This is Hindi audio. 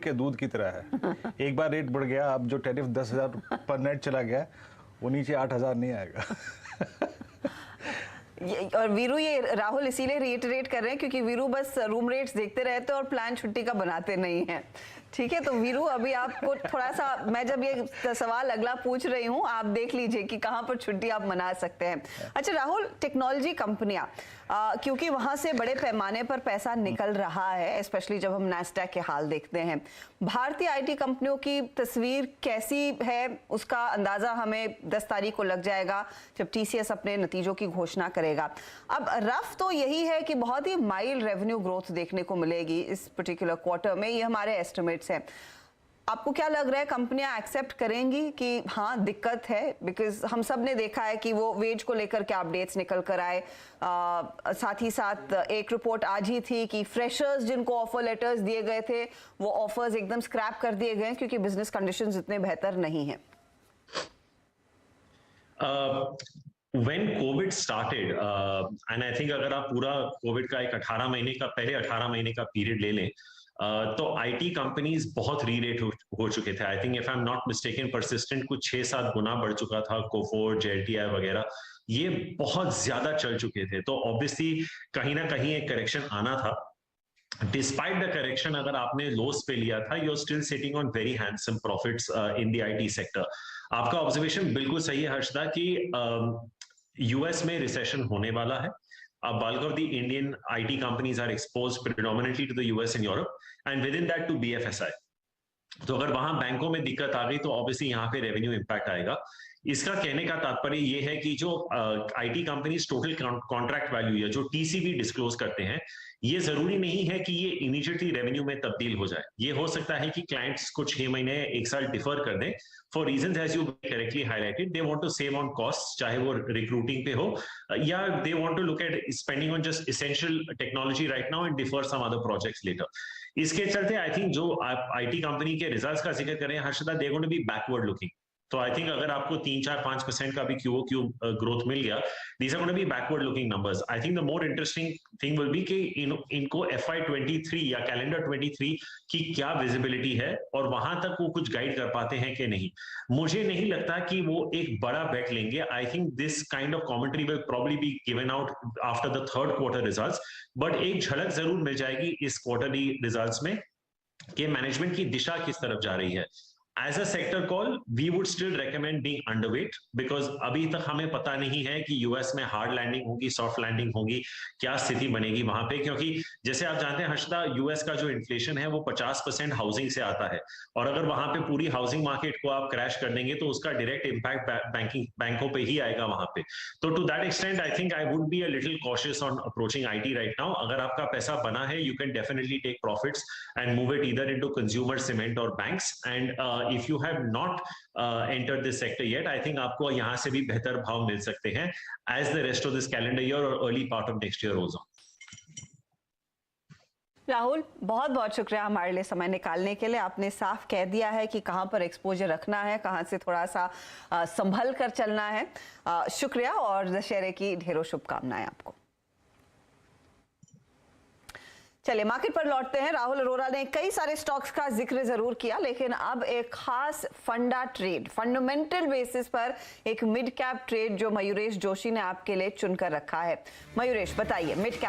के दूध की तरह है। एक बार रेट बढ़ गया, अब जो टैरिफ 10,000 पर नेट चला गया वो नीचे 8,000 नहीं आएगा। और वीरू, ये राहुल इसीलिए रिइटरेट कर रहे हैं क्योंकि वीरू बस रूम रेट्स देखते रहते हैं और प्लान छुट्टी का बनाते नहीं हैं। ठीक है, तो वीरू अभी आपको थोड़ा सा, मैं जब ये सवाल अगला पूछ रही हूँ, आप देख लीजिए कि कहाँ पर छुट्टी आप मना सकते हैं। अच्छा राहुल, टेक्नोलॉजी कंपनियां, क्योंकि वहां से बड़े पैमाने पर पैसा निकल रहा है, स्पेशली जब हम नैस्डैक के हाल देखते हैं, भारतीय आईटी कंपनियों की तस्वीर कैसी है उसका अंदाजा हमें 10 तारीख को लग जाएगा जब टीसीएस अपने नतीजों की घोषणा करेगा। अब रफ तो यही है कि बहुत ही माइल्ड रेवेन्यू ग्रोथ देखने को मिलेगी इस पर्टिकुलर क्वार्टर में, ये हमारे एस्टिमेट्स हैं। आपको क्या लग रहा है, कंपनियां एक्सेप्ट करेंगी कि हाँ दिक्कत है? बिकॉज हम सब ने देखा है कि वो वेज को लेकर क्या अपडेट्स निकल कर आए। साथ ही साथ एक रिपोर्ट आज ही थी कि फ्रेशर्स जिनको ऑफर लेटर्स दिए गए थे वो ऑफर्स एकदम स्क्रैप कर दिए गए क्योंकि बिजनेस कंडीशंस इतने बेहतर नहीं है। When COVID started, and I think अगर आप पूरा कोविड का एक 18 महीने का, पहले 18 महीने का पीरियड ले लें, तो आईटी कंपनीज बहुत रीरेट हो चुके थे। I think if I am not mistaken, persistent कुछ 6-7 गुना बढ़ चुका था, कोफोर्ज, जेएलटीआई वगैरह, ये बहुत ज्यादा चल चुके थे। तो ऑब्वियसली कहीं ना कहीं एक करेक्शन आना था। डिस्पाइट द करेक्शन, अगर आपने लॉस पे लिया था, you are still sitting on very handsome profits in the IT sector. आपका ऑब्जर्वेशन बिल्कुल सही है हर्षदा कि यूएस में रिसेशन होने वाला है। A bulk of the Indian IT companies are exposed predominantly to the US and Europe, and within that to BFSI. तो अगर वहां बैंकों में दिक्कत आ गई तो ऑब्वियसली यहाँ पे रेवेन्यू इंपैक्ट आएगा। इसका कहने का तात्पर्य ये है कि जो IT companies total contract value या जो टीसीवी डिस्क्लोज करते हैं, ये जरूरी नहीं है कि ये इमीडिएटली रेवेन्यू में तब्दील हो जाए। ये हो सकता है कि क्लाइंट्स को 6 महीने 1 साल डिफर कर दें for reasons as you correctly highlighted. They want to save on cost, चाहे वो रिक्रूटिंग पे हो या they want to look at spending on just essential technology right now and defer some other projects later. इसके चलते आई थिंक जो आप आईटी कंपनी के रिजल्ट्स का जिक्र करें Harshada, they going to be backward looking. तो आई थिंक अगर आपको 3-4-5% का भी क्यूओक्यू ग्रोथ मिल गया, these are going to be backward looking numbers. I think the more interesting thing will be कि इनको FY23 या कैलेंडर 23 की क्या विजिबिलिटी है और वहां तक वो कुछ गाइड कर पाते हैं कि नहीं। मुझे नहीं लगता कि वो एक बड़ा बेट लेंगे। I think this kind of commentary will probably be given out after the third quarter results, but एक झलक जरूर मिल जाएगी इस क्वार्टरली रिजल्ट्स में कि मैनेजमेंट की दिशा किस तरफ जा रही है। As a sector call, we would still recommend being underweight because अभी तक हमें पता नहीं है कि यूएस में हार्ड लैंडिंग होगी, सॉफ्ट लैंडिंग होगी, क्या स्थिति बनेगी वहां पे। क्योंकि जैसे आप जानते हैं हर्षदा, यूएस का जो इन्फ्लेशन है वो 50% हाउसिंग से आता है, और अगर वहां पे पूरी हाउसिंग मार्केट को आप क्रैश कर देंगे तो उसका डायरेक्ट इम्पैक्ट बैंकों पे ही आएगा वहां पे। तो to that extent I think I would be a little cautious on approaching IT right now. अगर आपका पैसा बना है, you can definitely take profits and move it either into consumer, cement और banks. And if you have not entered this sector yet, I think आपको यहाँ से भी बेहतर भाव मिल सकते हैं as the rest of this calendar year or early part of next year goes on. Rahul, बहुत बहुत शुक्रिया हमारे लिए समय निकालने के लिए। आपने साफ कह दिया है कि कहाँ पर एक्सपोजर रखना है, कहाँ से थोड़ा सा संभल कर चलना है। शुक्रिया और दशहरे की ढेरों शुभकामनाएं आपको। चलिए मार्केट पर लौटते हैं। राहुल अरोरा ने कई सारे स्टॉक्स का जिक्र जरूर किया, लेकिन अब एक खास फंडा ट्रेड, फंडामेंटल बेसिस पर एक मिड कैप ट्रेड जो मयूरेश जोशी ने आपके लिए चुनकर रखा है। मयूरेश बताइए, मिड कैप